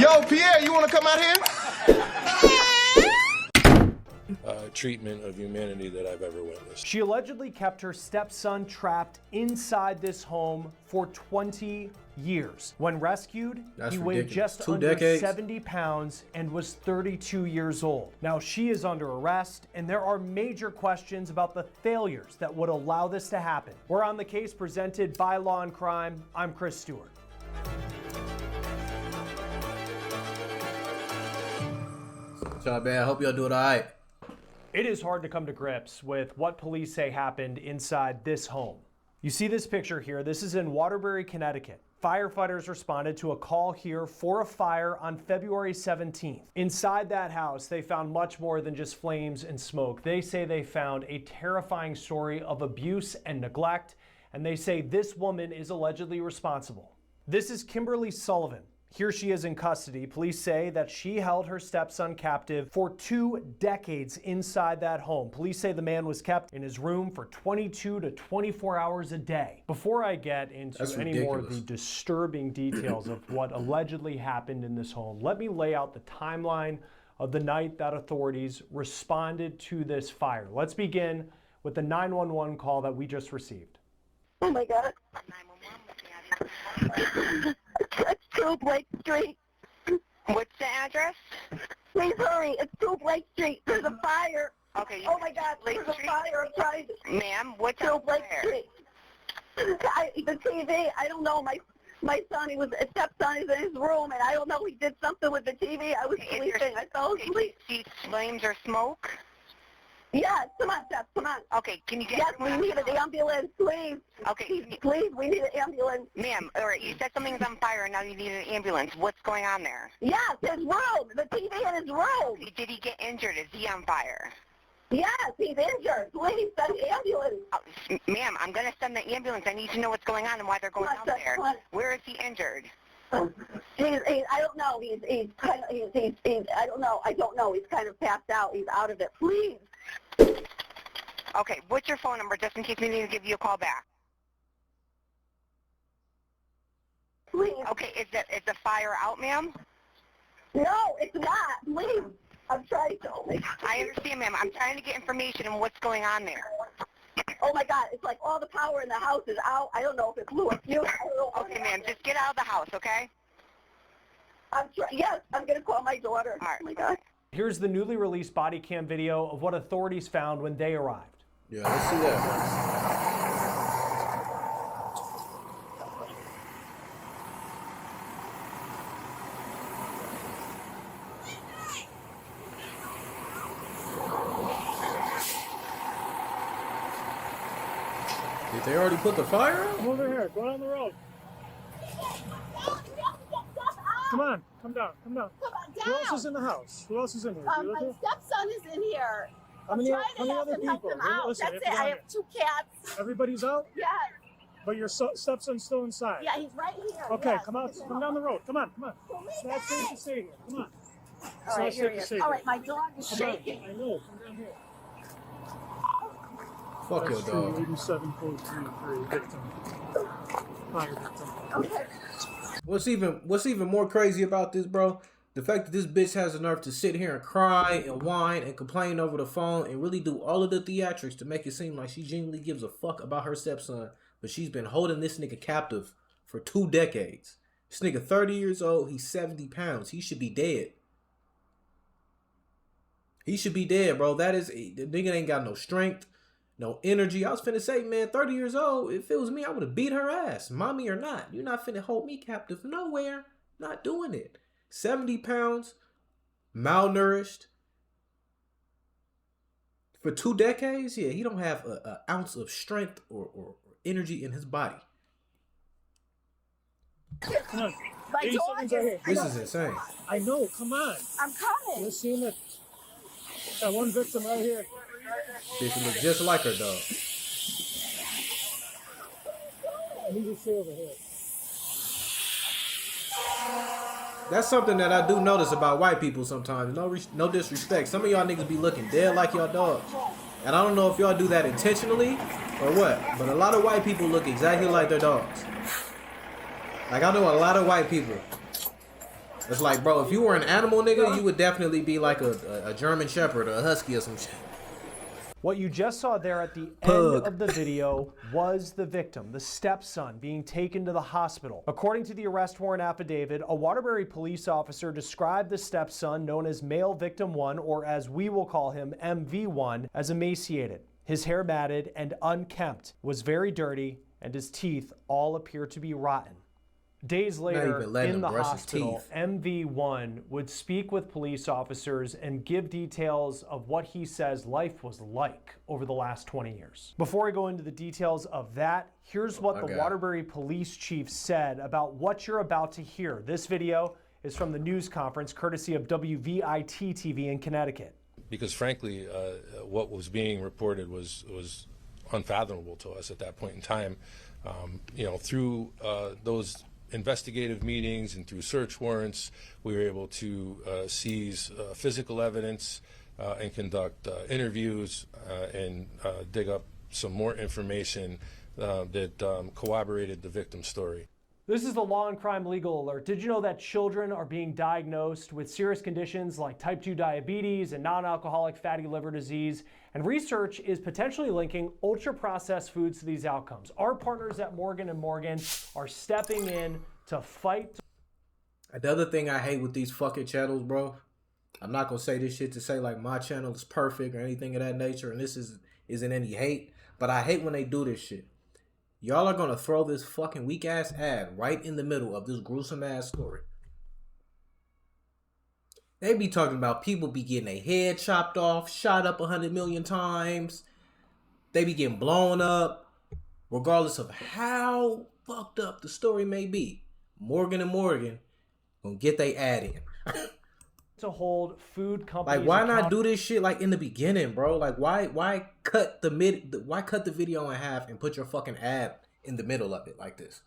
Yo, Pierre, you want to come out here? Treatment of humanity that I've ever witnessed. She allegedly kept her stepson trapped inside this home for 20 years. When rescued, he weighed just under 70 pounds and was 32 years old. Now she is under arrest, and there are major questions about the failures that would allow this to happen. We're on the case presented by Law and Crime. I'm Chris Stewart. What's up, man? I hope y'all doing all right. It is hard to come to grips with what police say happened inside this home. You see this picture here. This is in Waterbury, Connecticut. Firefighters responded to a call here for a fire on February 17th. Inside that house, they found much more than just flames and smoke. They say they found a terrifying story of abuse and neglect, and they say this woman is allegedly responsible. This is Kimberly Sullivan. Here she is in custody. Police say that she held her stepson captive for 2 decades inside that home. Police say the man was kept in his room for 22 to 24 hours a day. Before I get into any more of the disturbing details of what allegedly happened in this home, let me lay out the timeline of the night that authorities responded to this fire. Let's begin with the 911 call that we just received. Oh my God. 911, it's 2 Blake Street. What's the address? Please hurry. It's 2 Blake Street. There's a fire. Okay. Oh my God. Blake There's Street? a fire. I'm trying to... Ma'am, what's 2 up Blake there? Street. The TV, I don't know. My son, a stepson is in his room, and I don't know. He did something with the TV. I was sleeping. I fell asleep. See flames or smoke? Yes. Come on, Steph. Come on. Okay, can you get... Yes, we need an ambulance, please. Okay. Please, we need an ambulance. Ma'am, all right, you said something's on fire and now you need an ambulance. What's going on there? Yes, his room. The TV in his room. Did he get injured? Is he on fire? Yes, he's injured. Please send the ambulance. Ma'am, I'm going to send the ambulance. I need to know what's going on and why they're going out there. Where is he injured? I don't know. He's kind of, I don't know. I don't know. He's kind of passed out. He's out of it. Please. Okay, what's your phone number just in case we need to give you a call back? Please. Okay, is the fire out, ma'am? No, it's not. Please. I'm trying to. I understand, ma'am. I'm trying to get information on what's going on there. Oh my God, it's like all the power in the house is out. I don't know if it blew a fuse. Okay, ma'am, just get out of the house, okay? Yes, I'm going to call my daughter. All right. Oh my God. Here's the newly released body cam video of what authorities found when they arrived. Yeah, let's see that. Did they already put the fire out? Come over here. Go down the road. Come on. Come down. Come down. Come on, down. Who else is in the house? Who else is in here? My stepson is in here. How many Help other him people? out. Listen, That's it. I have 2 cats. Everybody's out? Yes. But your stepson's still inside? Yeah, he's right here. Okay, yes. come out. Come down the road. Come on. Come on. It's not safe to stay here. Come on. All right, here he is. All right, my dog is shaking. I know. Come down here. Fuck your dog. 87.33 victim. Fire victim. Okay. What's even more crazy about this, bro? The fact that this bitch has the nerve to sit here and cry and whine and complain over the phone and really do all of the theatrics to make it seem like she genuinely gives a fuck about her stepson, but she's been holding this nigga captive for 2 decades. This nigga 30 years old, he's 70 pounds. He should be dead. He should be dead, bro. The nigga ain't got no strength, no energy. I was finna say, man, 30 years old, if it was me, I would have beat her ass, mommy or not. You're not finna hold me captive nowhere. Not doing it. 70 pounds, malnourished, for 2 decades? Yeah, he don't have an ounce of strength or energy in his body. Come on. My 80 dog seconds right here. This is insane. I know. Come on. I'm coming. You're seeing it. Got one victim right here. Bitch look just like her dog. I need to stay over here. That's something that I do notice about white people sometimes. No disrespect. Some of y'all niggas be looking dead like y'all dogs. And I don't know if y'all do that intentionally or what, but a lot of white people look exactly like their dogs. Like, I know a lot of white people It's like, bro, if you were an animal, nigga, you would definitely be like a German Shepherd or a Husky or some shit. What you just saw there at the Pug. end of the video was the victim, the stepson, being taken to the hospital. According to the arrest warrant affidavit, a Waterbury police officer described the stepson, known as male victim 1, or as we will call him, MV1, as emaciated. His hair matted and unkempt, was very dirty, and his teeth all appear to be rotten. Days later, in the hospital, MV1 would speak with police officers and give details of what he says life was like over the last 20 years. Before I go into the details of that, here's what the Waterbury police chief said about what you're about to hear. This video is from the news conference courtesy of WVIT-TV in Connecticut. Because frankly, what was being reported was unfathomable to us at that point in time. Through those investigative meetings and through search warrants, we were able to seize physical evidence and conduct interviews and dig up some more information that corroborated the victim's story. This is the Law and Crime Legal Alert. Did you know that children are being diagnosed with serious conditions like type 2 diabetes and non-alcoholic fatty liver disease? And research is potentially linking ultra-processed foods to these outcomes. Our partners at Morgan & Morgan are stepping in to fight. Another thing I hate with these fucking channels, bro, I'm not going to say this shit to say like my channel is perfect or anything of that nature, and this isn't any hate, but I hate when they do this shit. Y'all are going to throw this fucking weak-ass ad right in the middle of this gruesome-ass story. They be talking about people be getting their head chopped off, shot up 100 million times. They be getting blown up. Regardless of how fucked up the story may be, Morgan & Morgan gonna get they ad in. To hold food companies. Like, why not do this shit like in the beginning, bro? Like, why cut the video in half and put your fucking ad in the middle of it like this?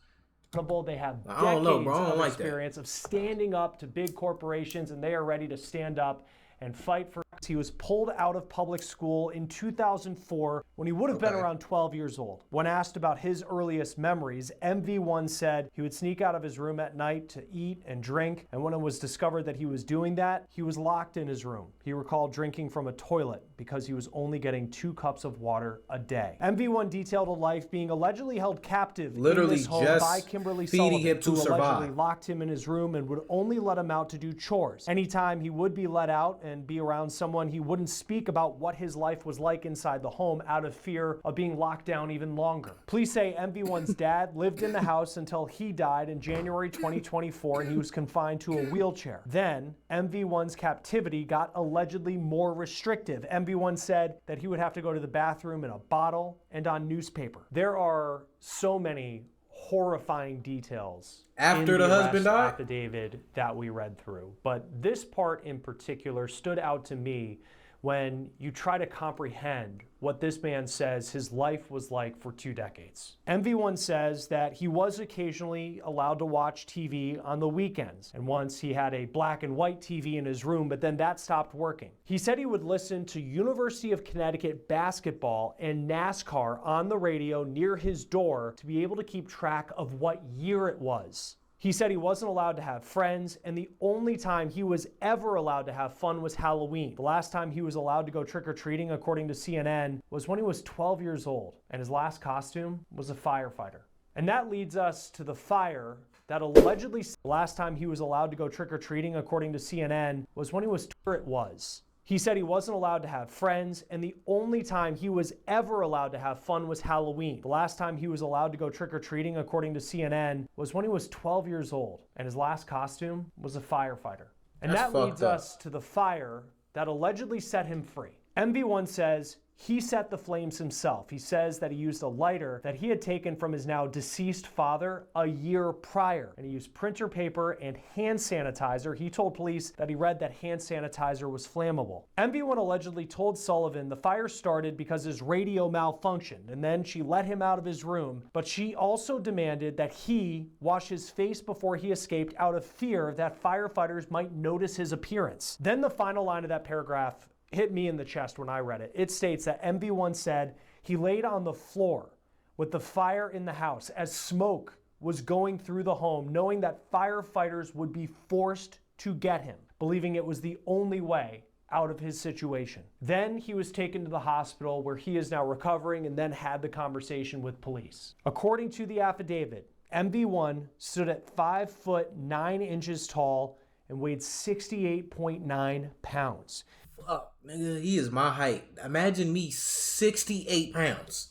They have I don't know, bro. I don't decades of like experience of standing up to big corporations, and they are ready to stand up and fight for. He was pulled out of public school in 2004 when he would have been around 12 years old. When asked about his earliest memories, MV1 said he would sneak out of his room at night to eat and drink, and when it was discovered that he was doing that, he was locked in his room. He recalled drinking from a toilet because he was only getting 2 cups of water a day. MV1 detailed a life being allegedly held captive in this home by Kimberly Sullivan, who allegedly locked him in his room and would only let him out to do chores. Anytime he would be let out and be around someone, he wouldn't speak about what his life was like inside the home out of fear of being locked down even longer. Police say MV1's dad lived in the house until he died in January 2024, and he was confined to a wheelchair. Then, MV1's captivity got allegedly more restrictive. MV1 said that he would have to go to the bathroom in a bottle and on newspaper. There are so many horrifying details after the husband died affidavit that we read through, but this part in particular stood out to me when you try to comprehend what this man says his life was like for 2 decades. MV1 says that he was occasionally allowed to watch TV on the weekends, and once he had a black and white TV in his room, but then that stopped working. He said he would listen to University of Connecticut basketball and NASCAR on the radio near his door to be able to keep track of what year it was. He said he wasn't allowed to have friends, and the only time he was ever allowed to have fun was Halloween. The last time he was allowed to go trick-or-treating, according to CNN, was when he was 12 years old, and his last costume was a firefighter. And that leads us to the fire that allegedly, the last time he was allowed to go trick-or-treating, according to CNN, was when he was it was. He said he wasn't allowed to have friends, and the only time he was ever allowed to have fun was Halloween. The last time he was allowed to go trick-or-treating, according to CNN, was when he was 12 years old, and his last costume was a firefighter. And that leads us to the fire that allegedly set him free. MV1 says he set the flames himself. He says that he used a lighter that he had taken from his now deceased father a year prior, and he used printer paper and hand sanitizer. He told police that he read that hand sanitizer was flammable. MV1 allegedly told Sullivan the fire started because his radio malfunctioned, and then she let him out of his room, but she also demanded that he wash his face before he escaped out of fear that firefighters might notice his appearance. Then the final line of that paragraph hit me in the chest when I read it. It states that MV1 said he laid on the floor with the fire in the house as smoke was going through the home, knowing that firefighters would be forced to get him, believing it was the only way out of his situation. Then he was taken to the hospital where he is now recovering and then had the conversation with police. According to the affidavit, MV1 stood at 5 foot 9 inches tall and weighed 68.9 pounds. Fuck, nigga, he is my height. Imagine me 68 pounds.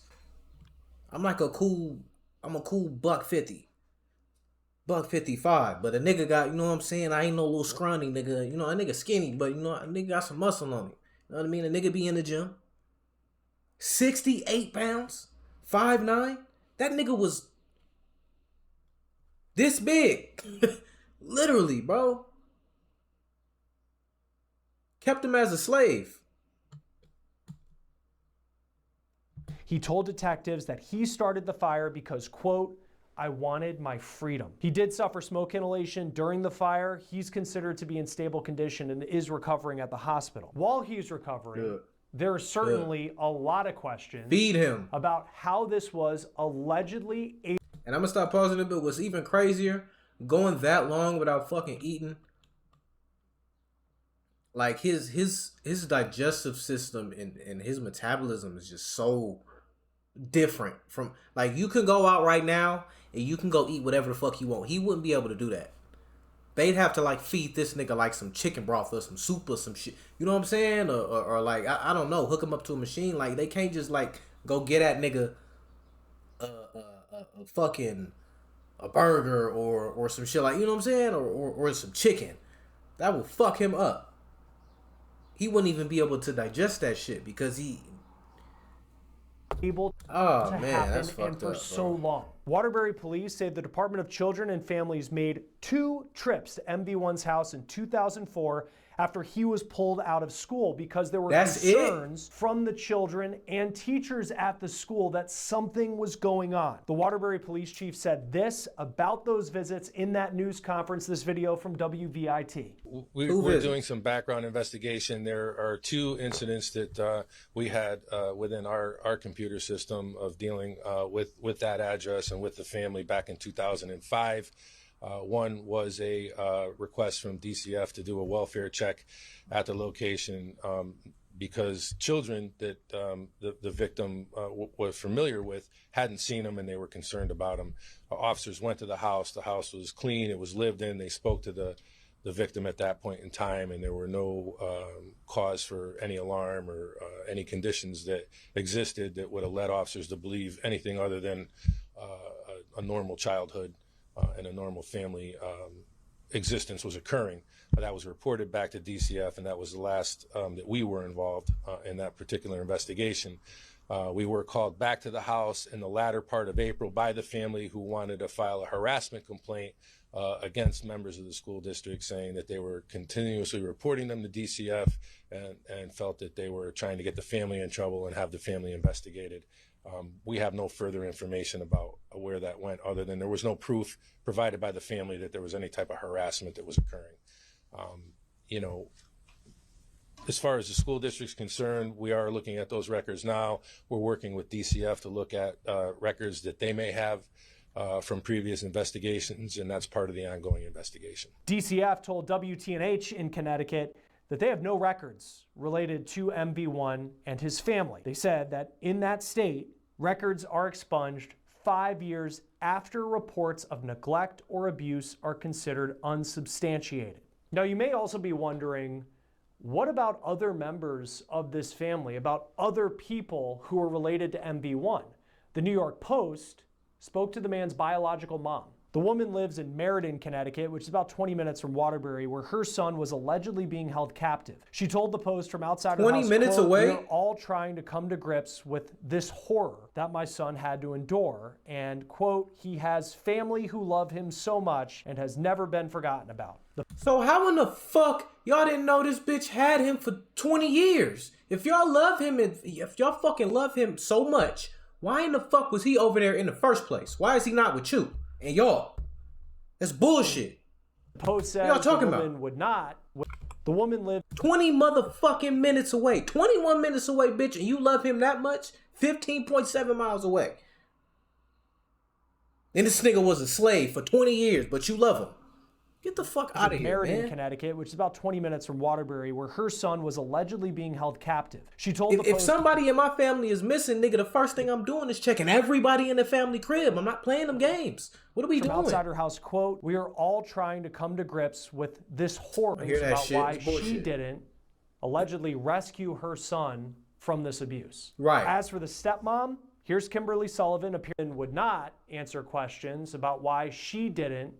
I'm a cool $150. $155, but a nigga got, you know what I'm saying? I ain't no little scrawny nigga. You know, a nigga skinny, but you know, a nigga got some muscle on it. You know what I mean? A nigga be in the gym. 68 pounds, 5'9". That nigga was this big. Literally, bro. Kept him as a slave. He told detectives that he started the fire because, quote, I wanted my freedom. He did suffer smoke inhalation during the fire. He's considered to be in stable condition and is recovering at the hospital. While he's recovering, there are certainly a lot of questions Feed him about how this was allegedly a. And I'm gonna stop pausing it, but what's even crazier, going that long without fucking eating. Like his digestive system and his metabolism is just so different from, like, you can go out right now and you can go eat whatever the fuck you want. He wouldn't be able to do that. They'd have to like feed this nigga like some chicken broth or some soup or some shit. You know what I'm saying? Or like, I don't know, hook him up to a machine. Like, they can't just like go get that nigga fucking a burger or some shit, like, you know what I'm saying? Or some chicken. That will fuck him up. He wouldn't even be able to digest that shit because he able to man, happen that's fucked and for up, so long. Waterbury police say the Department of Children and Families made 2 trips to MV1's house in 2004 after he was pulled out of school because there were concerns from the children and teachers at the school that something was going on. The Waterbury police chief said this about those visits in that news conference, this video from WVIT. We're doing some background investigation. There are 2 incidents that we had within our computer system of dealing with that address and with the family back in 2005. One was a request from DCF to do a welfare check at the location because children that the victim was familiar with hadn't seen him and they were concerned about him. Officers went to the house. The house was clean. It was lived in. They spoke to the victim at that point in time, and there were no cause for any alarm or any conditions that existed that would have led officers to believe anything other than a normal childhood and a normal family existence was occurring. That was reported back to DCF, and that was the last that we were involved in that particular investigation. We were called back to the house in the latter part of April by the family who wanted to file a harassment complaint against members of the school district, saying that they were continuously reporting them to DCF and felt that they were trying to get the family in trouble and have the family investigated. We have no further information about where that went other than there was no proof provided by the family that there was any type of harassment that was occurring. You know, as far as the school district's concerned, we are looking at those records now. We're working with DCF to look at records that they may have from previous investigations, and that's part of the ongoing investigation. DCF told WTNH in Connecticut that they have no records related to MV1 and his family. They said that in that state, records are expunged 5 years after reports of neglect or abuse are considered unsubstantiated. Now, you may also be wondering, what about other members of this family, about other people who are related to MV1? The New York Post spoke to the man's biological mom. The woman lives in Meriden, Connecticut, which is about 20 minutes from Waterbury, where her son was allegedly being held captive. She told the Post from outside her house, 20 minutes quote, away? "We're all trying to come to grips with this horror that my son had to endure." And, quote, "He has family who love him so much and has never been forgotten about." So how in the fuck y'all didn't know this bitch had him for 20 years? If y'all love him, if y'all fucking love him so much, why in the fuck was he over there in the first place? Why is he not with you and y'all? That's bullshit. The Post says y'all talking the woman about? would not. The woman lived 20 motherfucking minutes away. 21 minutes away, bitch, and you love him that much? 15.7 miles away. And this nigga was a slave for 20 years, but you love him. Get the fuck out of here, Meriden, man. Connecticut, which is about 20 minutes from Waterbury, where her son was allegedly being held captive. She told the If Post, somebody in my family is missing, nigga, the first thing I'm doing is checking everybody in the family crib. I'm not playing them games. What are we from doing? outside her house, quote, "We are all trying to come to grips with this horror hear that about shit. why It's she bullshit. didn't allegedly rescue her son from this abuse." Right. As for the stepmom, here's Kimberly Sullivan appearing would not answer questions about why she didn't.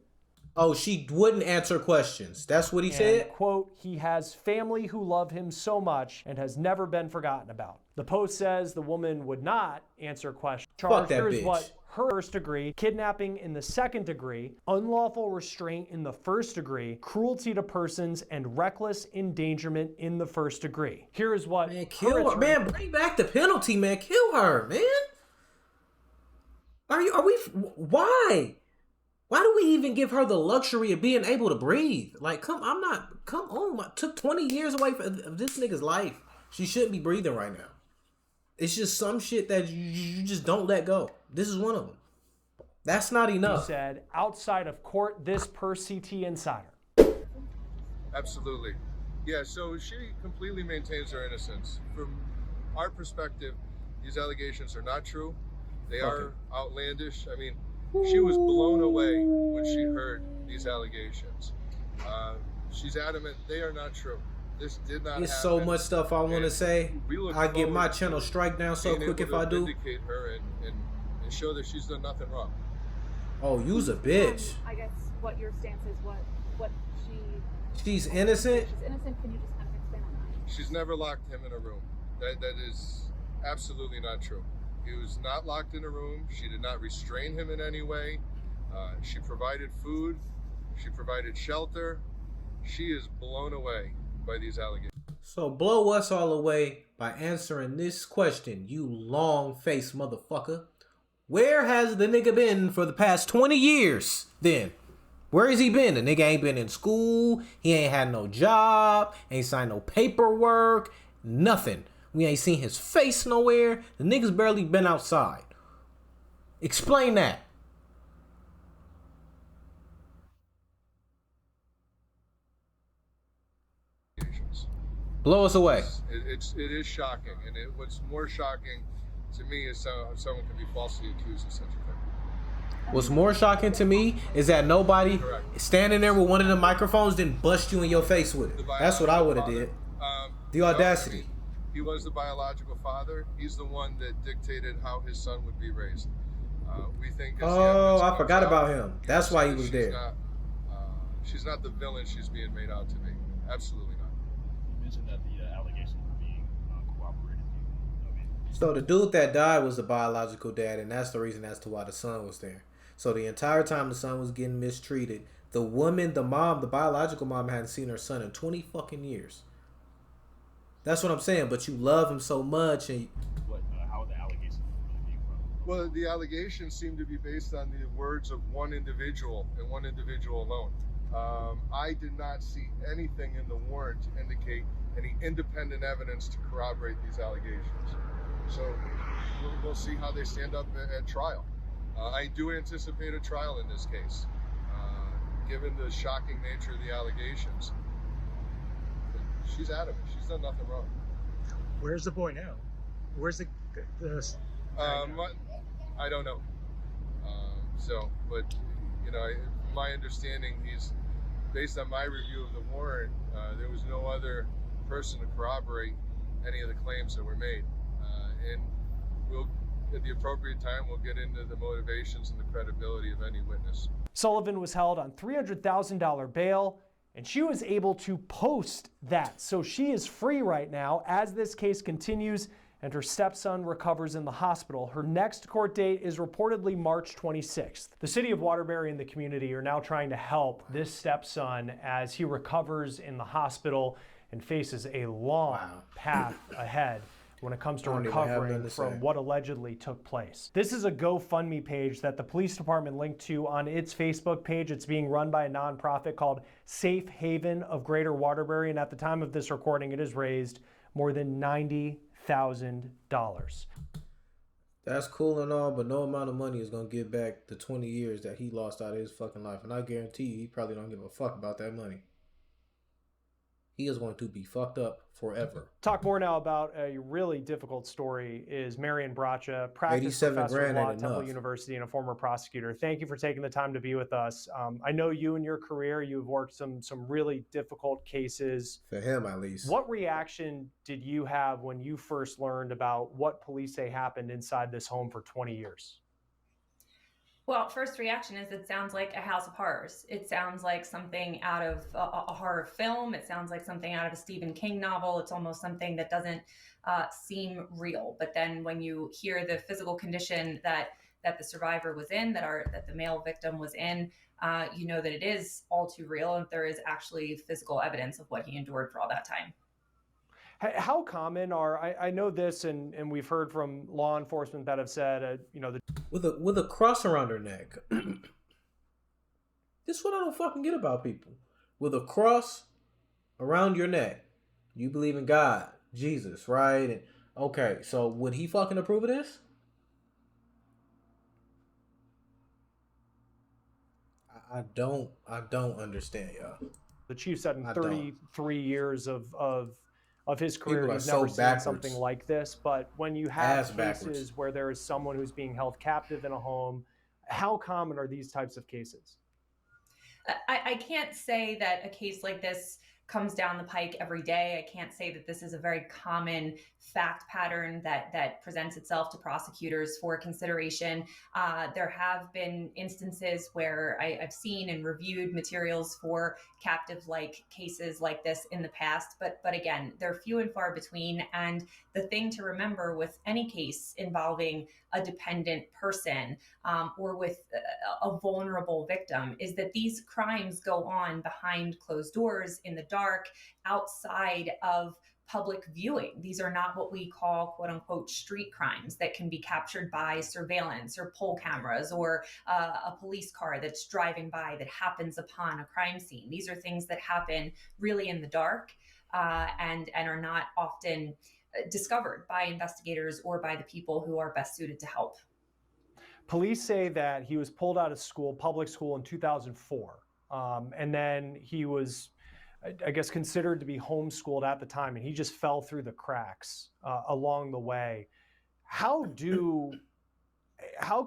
Oh, she wouldn't answer questions. That's what he And, said? quote, "He has family who love him so much and has never been forgotten about." The Post says the woman would not answer questions. Fuck that Here's bitch. what her first degree, kidnapping in the second degree, unlawful restraint in the first degree, cruelty to persons, and reckless endangerment in the first degree. Here is what Man, kill her. Man, bring back the penalty, man. Kill her, man. Why? Why do we even give her the luxury of being able to breathe? Like, come on. I took 20 years away from this nigga's life. She shouldn't be breathing right now. It's just some shit that you just don't let go. This is one of them. That's not enough. said outside of court, this per CT Insider. Absolutely. Yeah, so she completely maintains her innocence. From our perspective, these allegations are not true. They are outlandish. I mean, she was blown away when she heard these allegations. She's adamant they are not true. This did not There's happen. so much stuff I want to say. I get my channel strike down so quick if I do. Vindicate her and show that she's done nothing wrong. Oh, you's a bitch. I guess what your stance is, what She's innocent? she's innocent. Can you just kind of expand on that? She's never locked him in a room. That is absolutely not true. He was not locked in a room. She did not restrain him in any way. She provided food. She provided shelter. She is blown away by these allegations. So blow us all away by answering this question, you long-faced motherfucker. Where has the nigga been for the past 20 years then? Where has he been? The nigga ain't been in school. He ain't had no job. Ain't signed no paperwork. Nothing. We ain't seen his face nowhere. The nigga's barely been outside. Explain that. Blow us away. It is shocking, and what's more shocking to me is someone can be falsely accused of such a thing. What's more shocking to me is that nobody standing there with one of the microphones didn't bust you in your face with it. That's what I would have did. The audacity. He was the biological father. He's the one that dictated how his son would be raised. We think. Oh, I forgot about him. That's why he was there. She's not the villain she's being made out to be. Absolutely not. You mentioned that the allegations were being corroborated. So the dude that died was the biological dad, and that's the reason as to why the son was there. So the entire time the son was getting mistreated, the woman, the mom, the biological mom hadn't seen her son in 20 fucking years. That's what I'm saying. But you love him so much, and How are the allegations really being run? Well, the allegations seem to be based on the words of one individual and one individual alone. I did not see anything in the warrant to indicate any independent evidence to corroborate these allegations. So we'll see how they stand up at trial. I do anticipate a trial in this case, given the shocking nature of the allegations. She's adamant. She's done nothing wrong. Where's the boy now? Where's the I don't know. But my understanding, he's based on my review of the warrant. There was no other person to corroborate any of the claims that were made, and we'll, at the appropriate time, we'll get into the motivations and the credibility of any witness. Sullivan was held on $300,000 bail, and she was able to post that. So she is free right now as this case continues and her stepson recovers in the hospital. Her next court date is reportedly March 26th. The city of Waterbury and the community are now trying to help this stepson as he recovers in the hospital and faces a long path ahead when it comes to recovering from what allegedly took place. This is a GoFundMe page that the police department linked to on its Facebook page. It's being run by a nonprofit called Safe Haven of Greater Waterbury, and at the time of this recording, it has raised more than $90,000. That's cool and all, but no amount of money is gonna get back the 20 years that he lost out of his fucking life. And I guarantee you, he probably don't give a fuck about that money. He is going to be fucked up forever. Talk more now about a really difficult story is Marion Bracha, practice 87 professor of grand law ain't at Temple enough. University and a former prosecutor. Thank you for taking the time to be with us. I know you in your career, you've worked some really difficult cases. For him, at least. What reaction did you have when you first learned about what police say happened inside this home for 20 years? Well, first reaction is it sounds like a house of horrors. It sounds like something out of a horror film. It sounds like something out of a Stephen King novel. It's almost something that doesn't seem real. But then when you hear the physical condition that the survivor was in, that the male victim was in, you know that it is all too real, and there is actually physical evidence of what he endured for all that time. How common are, I know this, and we've heard from law enforcement that have said, with a cross around her neck. This is what I don't fucking get about people. With a cross around your neck, you believe in God, Jesus, right? And okay, so would he fucking approve of this? I don't understand, y'all. The chief said in 33 years of his career, he's so never seen something like this. But when you have cases where there is someone who's being held captive in a home, how common are these types of cases? I can't say that a case like this comes down the pike every day. I can't say that this is a very common fact pattern that presents itself to prosecutors for consideration. There have been instances where I've seen and reviewed materials for captive-like cases like this in the past, but again, they're few and far between. And the thing to remember with any case involving a dependent person or with a vulnerable victim is that these crimes go on behind closed doors, in the dark, outside of public viewing. These are not what we call quote unquote street crimes that can be captured by surveillance or poll cameras or a police car that's driving by that happens upon a crime scene. These are things that happen really in the dark and are not often discovered by investigators or by the people who are best suited to help. Police say that he was pulled out of school, public school, in 2004. And then he was, I guess, considered to be homeschooled at the time, and he just fell through the cracks along the way. How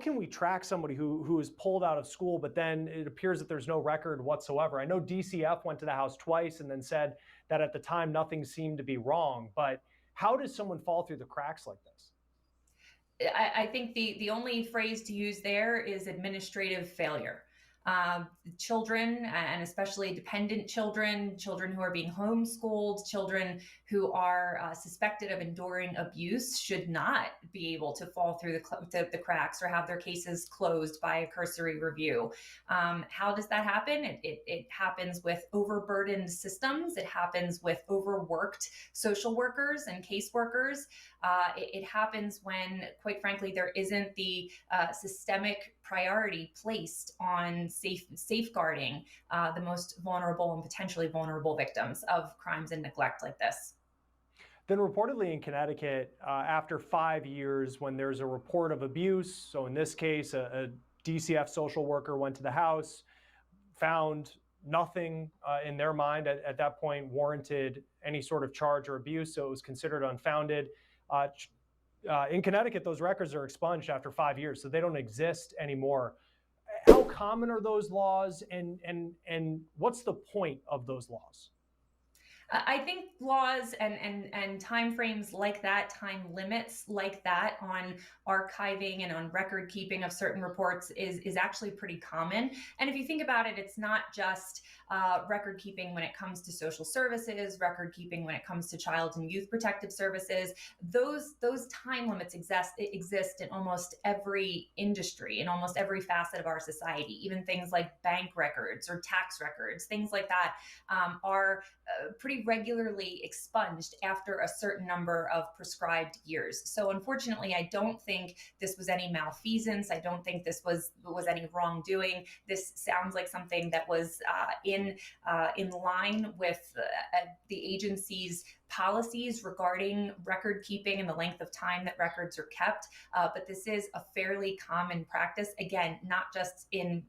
can we track somebody who is pulled out of school, but then it appears that there's no record whatsoever? I know DCF went to the house twice and then said that at the time nothing seemed to be wrong, but how does someone fall through the cracks like this? I think the only phrase to use there is administrative failure. Children, and especially dependent children who are being homeschooled, children who are suspected of enduring abuse should not be able to fall through the cracks or have their cases closed by a cursory review. How does that happen? It happens with overburdened systems. It happens with overworked social workers and caseworkers. It happens when, quite frankly, there isn't the systemic priority placed on safeguarding the most vulnerable and potentially vulnerable victims of crimes and neglect like this. Then reportedly in Connecticut, after 5 years, when there's a report of abuse, so in this case, a DCF social worker went to the house, found nothing in their mind at that point warranted any sort of charge or abuse, so it was considered unfounded. In Connecticut, those records are expunged after 5 years, so they don't exist anymore. How common are those laws, and what's the point of those laws? I think laws and timeframes like that, time limits like that on archiving and on record keeping of certain reports is actually pretty common. And if you think about it, it's not just record keeping when it comes to social services, record keeping when it comes to child and youth protective services. Those time limits exist in almost every industry, in almost every facet of our society. Even things like bank records or tax records, things like that are pretty very regularly expunged after a certain number of prescribed years. So unfortunately, I don't think this was any malfeasance. I don't think this was any wrongdoing. This sounds like something that was in line with the agency's policies regarding record keeping and the length of time that records are kept. But this is a fairly common practice, again, not just in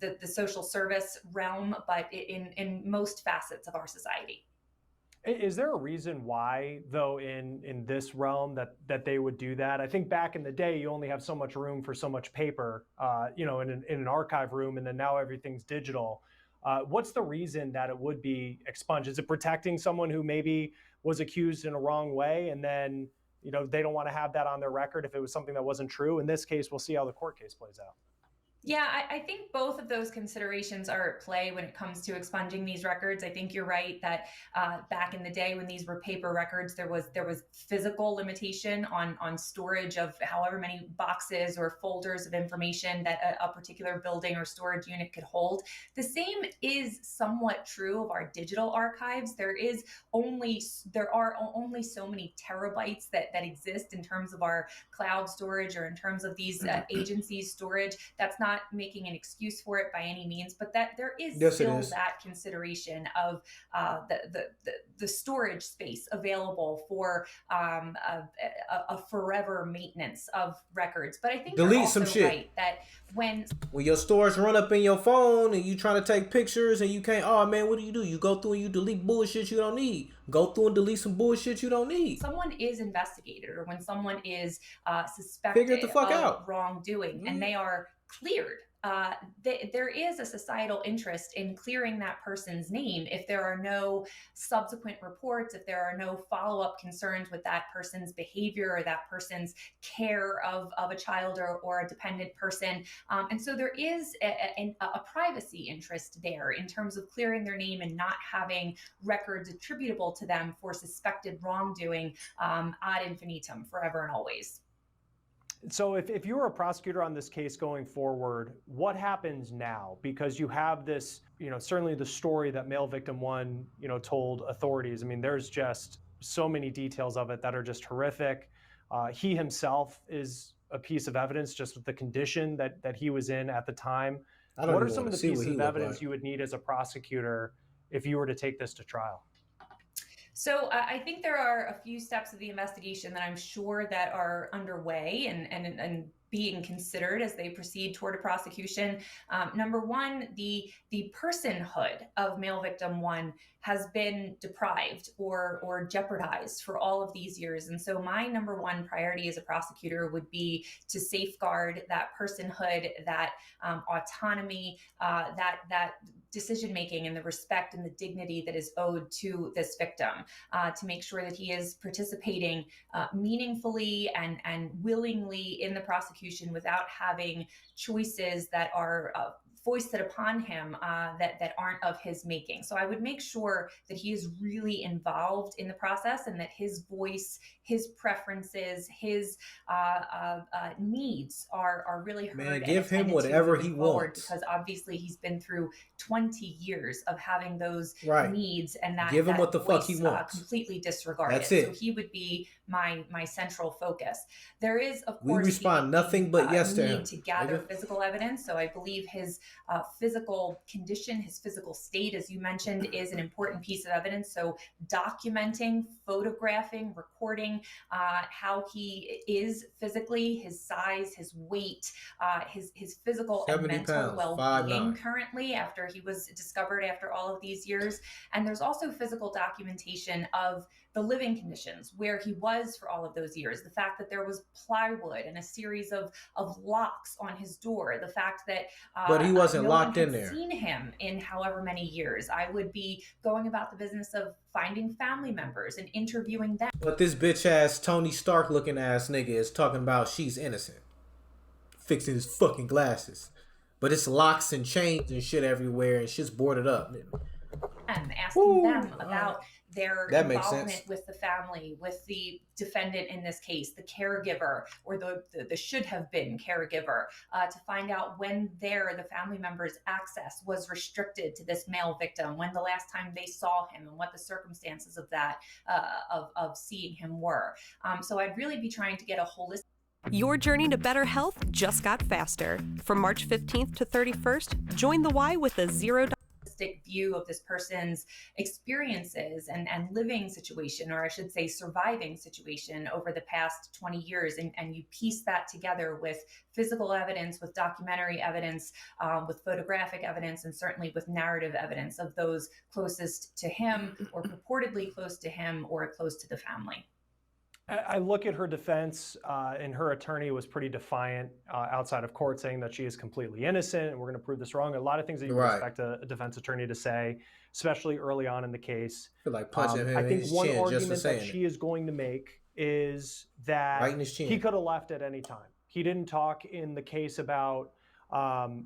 the social service realm, but in most facets of our society. Is there a reason why, though, in this realm that they would do that? I think back in the day, you only have so much room for so much paper, in an archive room, and then now everything's digital. What's the reason that it would be expunged? Is it protecting someone who maybe was accused in a wrong way, and then they don't want to have that on their record if it was something that wasn't true? In this case, we'll see how the court case plays out. Yeah, I think both of those considerations are at play when it comes to expunging these records. I think you're right that back in the day when these were paper records, there was physical limitation on storage of however many boxes or folders of information that a particular building or storage unit could hold. The same is somewhat true of our digital archives. There are only so many terabytes that exist in terms of our cloud storage or in terms of these agencies' storage. That's not making an excuse for it by any means, but that there is still that consideration of the storage space available for a forever maintenance of records. But I think delete you're also some shit. Right that when your storage run up in your phone and you trying to take pictures and you can't, oh man, what do? You go through and you delete bullshit you don't need. Go through and delete some bullshit you don't need. Someone is investigated or when someone is suspected of wrongdoing and they are cleared, there is a societal interest in clearing that person's name if there are no subsequent reports, if there are no follow-up concerns with that person's behavior or that person's care of a child or a dependent person. And so there is a privacy interest there in terms of clearing their name and not having records attributable to them for suspected wrongdoing ad infinitum, forever and always. So if you were a prosecutor on this case going forward, what happens now? Because you have this, certainly the story that male victim one, told authorities. I mean, there's just so many details of it that are just horrific. He himself is a piece of evidence just with the condition that he was in at the time. What are some of the pieces of evidence you would need as a prosecutor if you were to take this to trial? So I think there are a few steps of the investigation that I'm sure that are underway and being considered as they proceed toward a prosecution. Number one, the personhood of male victim one has been deprived or jeopardized for all of these years. And so my number one priority as a prosecutor would be to safeguard that personhood, that autonomy, that decision-making and the respect and the dignity that is owed to this victim, to make sure that he is participating meaningfully and willingly in the prosecution without having choices that are foisted upon him that aren't of his making. So I would make sure that he is really involved in the process and that his voice, his preferences, his needs are really heard. Man, give him whatever he wants. Because obviously he's been through 20 years of having those needs and that give him what the fuck he wants. Completely disregarded. That's it. So he would be my central focus. There is, of course, we respond nothing but yes to him. To gather physical evidence. So I believe his physical condition, his physical state, as you mentioned, is an important piece of evidence. So documenting, photographing, recording how he is physically, his size, his weight, his physical and mental well-being currently after he was discovered after all of these years. And there's also physical documentation of the living conditions where he was for all of those years. The fact that there was plywood and a series of locks on his door. The fact that but he wasn't locked in there. Seen him in however many years. I would be going about the business of finding family members and interviewing them. But this bitch ass Tony Stark looking ass nigga is talking about she's innocent, fixing his fucking glasses. But it's locks and chains and shit everywhere and shit's boarded up. Asking them about their That makes involvement sense. with the family, with the defendant in this case, the caregiver, or the should have been caregiver, to find out when the family member's access was restricted to this male victim, when the last time they saw him, and what the circumstances of that, of seeing him were. So I'd really be trying to get a holistic. Your journey to better health just got faster. From March 15th to 31st, join the Y with a $0 view of this person's experiences and living situation, or I should say surviving situation over the past 20 years. And you piece that together with physical evidence, with documentary evidence, with photographic evidence, and certainly with narrative evidence of those closest to him, or purportedly close to him, or close to the family. I look at her defense, and her attorney was pretty defiant outside of court, saying that she is completely innocent and we're going to prove this wrong. A lot of things that you would expect a defense attorney to say, especially early on in the case. I feel like punching him I in think his one chin just for argument saying that it. she is going to make is that Right in his chin. he could have left at any time. He didn't talk in the case about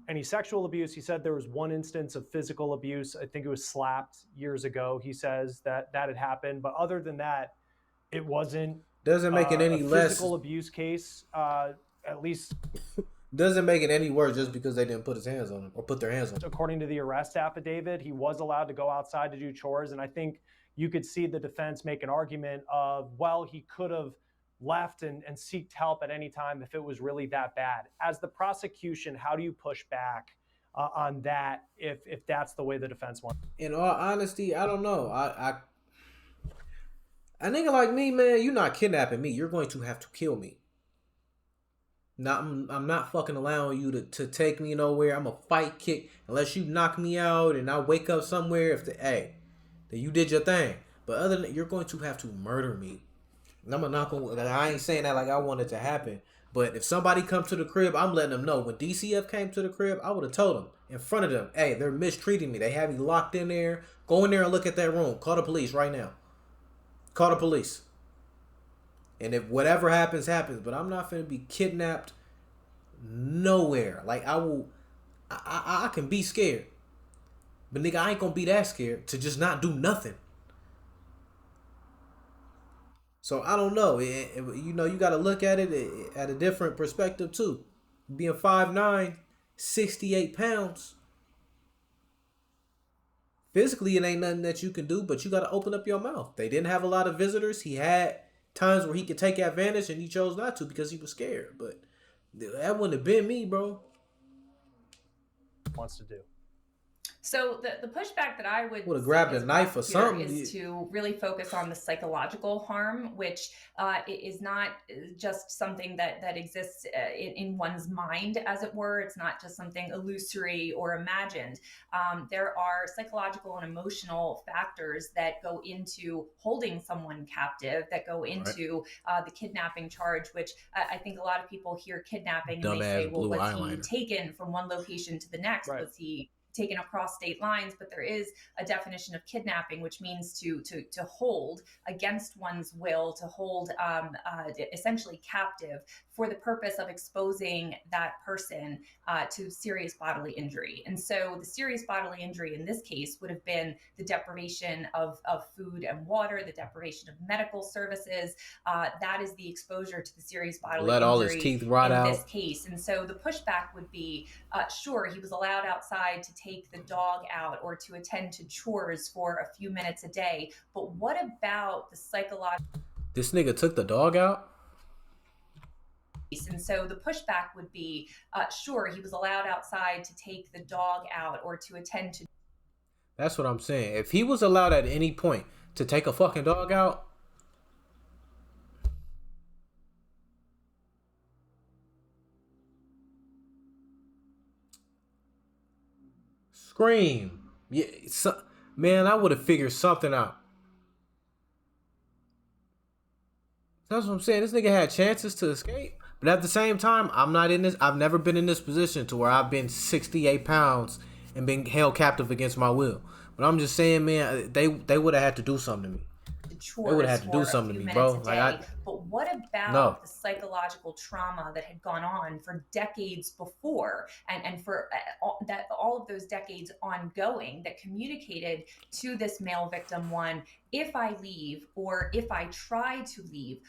any sexual abuse. He said there was one instance of physical abuse. I think it was slapped years ago. He says that had happened. But other than that, it wasn't. Doesn't make it any less. Physical abuse case, at least. Doesn't make it any worse just because they didn't put his hands on him or put their hands on him. According to the arrest affidavit, he was allowed to go outside to do chores. And I think you could see the defense make an argument of, well, he could have left and sought help at any time if it was really that bad. As the prosecution, how do you push back on that if that's the way the defense wants? In all honesty, I don't know. A nigga like me, man, you're not kidnapping me. You're going to have to kill me. I'm not fucking allowing you to take me nowhere. I'm a fight kick unless you knock me out and I wake up somewhere. Then you did your thing. But other than that, you're going to have to murder me. And I'm not gonna. I ain't saying that like I want it to happen. But if somebody comes to the crib, I'm letting them know. When DCF came to the crib, I would have told them in front of them, hey, they're mistreating me. They have me locked in there. Go in there and look at that room. Call the police right now. Call the police. And if whatever happens, happens. But I'm not finna be kidnapped nowhere. Like, I can be scared. But nigga, I ain't gonna be that scared to just not do nothing. So I don't know. You know, you gotta look at it at a different perspective too. Being 5'9", 68 pounds. Physically, it ain't nothing that you can do, but you got to open up your mouth. They didn't have a lot of visitors. He had times where he could take advantage, and he chose not to because he was scared. But that wouldn't have been me, bro. Wants to do. So the pushback that I would have grabbed a knife or something is to really focus on the psychological harm, which is not just something that exists in one's mind, as it were. It's not just something illusory or imagined. There are psychological and emotional factors that go into holding someone captive, that go into the kidnapping charge, which I think a lot of people hear kidnapping and they say, well, was he taken from one location to the next? Was he taken across state lines? But there is a definition of kidnapping, which means to hold against one's will, to hold essentially captive for the purpose of exposing that person to serious bodily injury. And so the serious bodily injury in this case would have been the deprivation of food and water, the deprivation of medical services. That is the exposure to the serious bodily injury all his teeth rot out in this case. And so the pushback would be, sure, he was allowed outside to take the dog out or to attend to chores for a few minutes a day. But what about the psychological? This nigga took the dog out? And so the pushback would be, sure, he was allowed outside to take the dog out or to attend to. That's what I'm saying. If he was allowed at any point to take a fucking dog out, scream. Yeah, man, I would have figured something out. That's what I'm saying. This nigga had chances to escape. But at the same time, I've never been in this position to where I've been 68 pounds and been held captive against my will. But I'm just saying, man, they would have had to do something to me. To chores They would have for had to do a something few to me, minutes bro. a day. But what about No. the psychological trauma that had gone on for decades before, and for all of those decades ongoing, that communicated to this male victim one, if I leave or if I try to leave,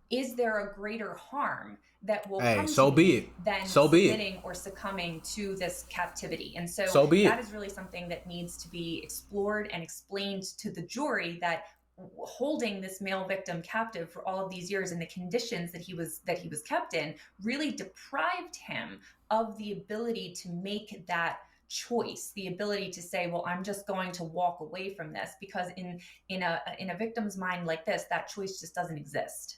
is there a greater harm that will come so to be me it. than So be it. submitting or succumbing to this captivity? And So be that it. is really something that needs to be explored and explained to the jury, that holding this male victim captive for all of these years in the conditions that he was kept in really deprived him of the ability to make that choice, the ability to say, well, I'm just going to walk away from this, because in a victim's mind like this, that choice just doesn't exist.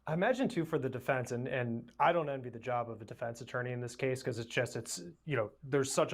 I imagine too for the defense, and I don't envy the job of a defense attorney in this case, because it's there's such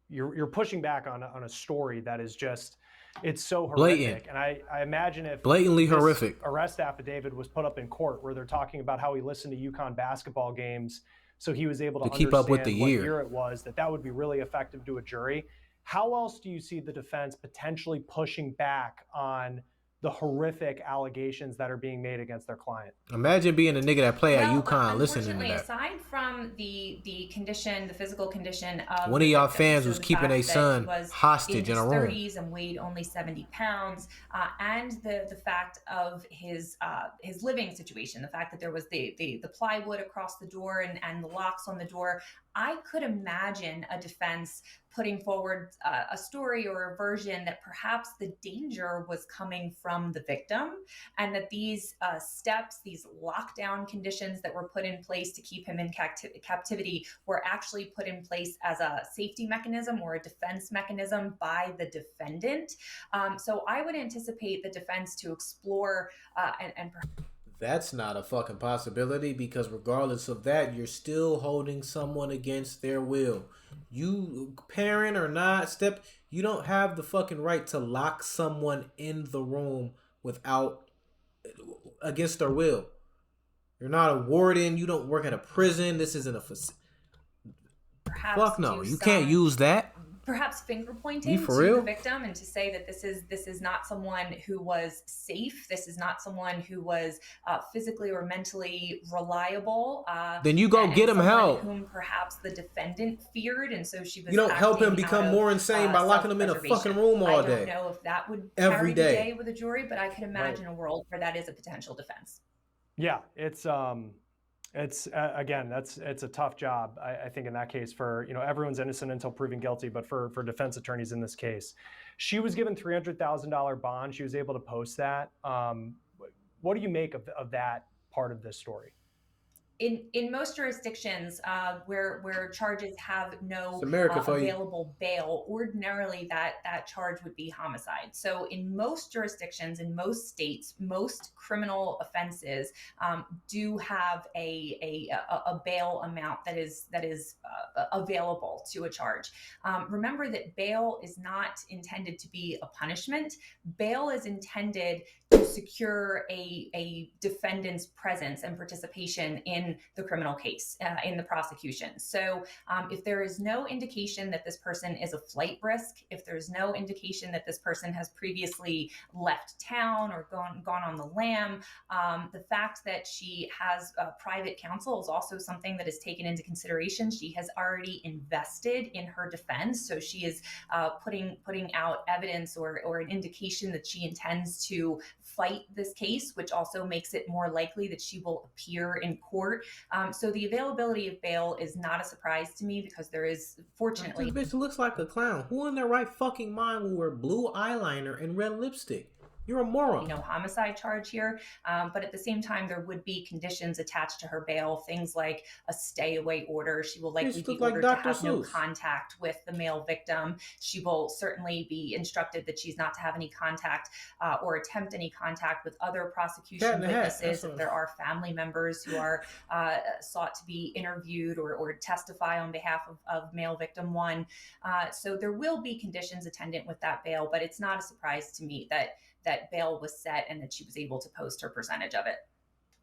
you're pushing back on a story that is just, it's so horrific. Blatant. And I imagine if Blatantly this horrific arrest affidavit was put up in court where they're talking about how he listened to UConn basketball games, so he was able to keep up with the what year. year it was, that would be really effective to a jury. How else do you see the defense potentially pushing back on the horrific allegations that are being made against their client? Imagine being a nigga that play at UConn listening to that. Aside from the condition, the physical condition of one of y'all fans was keeping a son hostage in a room. In his 30s and weighed only 70 pounds, and the fact of his living situation, the fact that there was the plywood across the door and the locks on the door, I could imagine a defense putting forward a story or a version that perhaps the danger was coming from the victim, and that these steps, these lockdown conditions that were put in place to keep him in captivity were actually put in place as a safety mechanism or a defense mechanism by the defendant. So I would anticipate the defense to explore and That's not a fucking possibility, because regardless of that, you're still holding someone against their will. You, parent or not, you don't have the fucking right to lock someone in the room against their will. You're not a warden. You don't work at a prison. This isn't a facility. Fuck no. You can't use that. Perhaps finger pointing to the victim, and to say that this is not someone who was safe. This is not someone who was physically or mentally reliable. Then you go get him help. Whom perhaps the defendant feared, and so she was. You don't help him become more insane by locking him in a fucking room all day. I don't know if that would every carry the day with a jury, but I could imagine a world where that is a potential defense. Yeah, it's again, it's a tough job, I think, in that case, for, everyone's innocent until proven guilty, but for defense attorneys in this case. She was given $300,000 bond. She was able to post that. What do you make of that part of this story? In most jurisdictions where charges have no available bail, ordinarily that charge would be homicide. So in most jurisdictions, in most states, most criminal offenses do have a bail amount that is available to a charge. Remember that bail is not intended to be a punishment. Bail is intended to secure a defendant's presence and participation in the criminal case, in the prosecution. So if there is no indication that this person is a flight risk, if there's no indication that this person has previously left town or gone on the lam, the fact that she has private counsel is also something that is taken into consideration. She has already invested in her defense, so she is putting out evidence or an indication that she intends to fight this case, which also makes it more likely that she will appear in court. So the availability of bail is not a surprise to me, because there is, fortunately... This bitch looks like a clown. Who in their right fucking mind will wear blue eyeliner and red lipstick? You're a moron. Homicide charge here. But at the same time, there would be conditions attached to her bail, things like a stay away order. She will likely be ordered to have no contact with the male victim. She will certainly be instructed that she's not to have any contact or attempt any contact with other prosecution witnesses. If there are family members who are sought to be interviewed or testify on behalf of male victim one. So there will be conditions attendant with that bail, but it's not a surprise to me that bail was set and that she was able to post her percentage of it.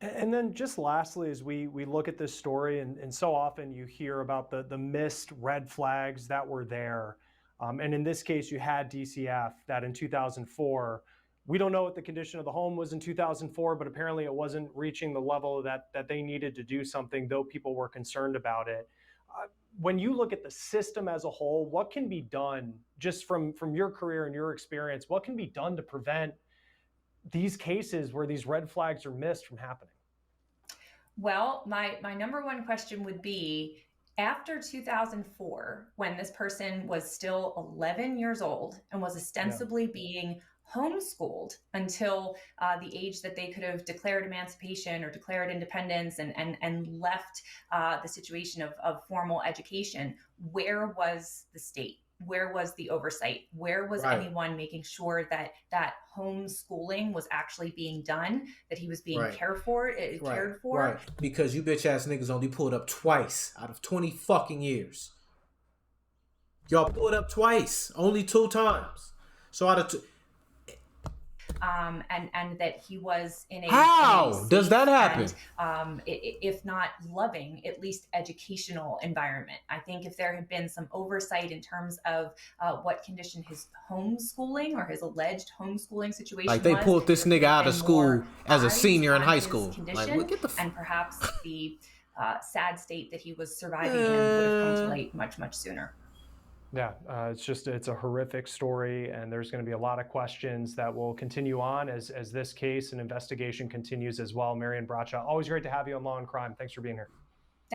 And then just lastly, as we look at this story, and so often you hear about the missed red flags that were there. And in this case, you had DCF that in 2004 We don't know what the condition of the home was in 2004, but apparently it wasn't reaching the level that they needed to do something, though people were concerned about it. When you look at the system as a whole, what can be done, just from your career and your experience, what can be done to prevent these cases where these red flags are missed from happening? Well, my number one question would be, after 2004, when this person was still 11 years old and was ostensibly being homeschooled until the age that they could have declared emancipation or declared independence and left the situation of formal education, where was the state? Where was the oversight? Where was anyone making sure that homeschooling was actually being done, that he was being cared for? Right. Because you bitch ass niggas only pulled up twice out of 20 fucking years. Y'all pulled up twice, only 2 times. So out of and that he was in a how does that happen? And, if not loving, at least educational environment. I think if there had been some oversight in terms of what condition his homeschooling or his alleged homeschooling situation like they pulled this nigga out of school as a senior in high school, like, and perhaps the sad state that he was surviving in would have come to light much sooner. Yeah, it's a horrific story, and there's going to be a lot of questions that will continue on as this case and investigation continues as well. Marion Bracha, always great to have you on Law and Crime. Thanks for being here.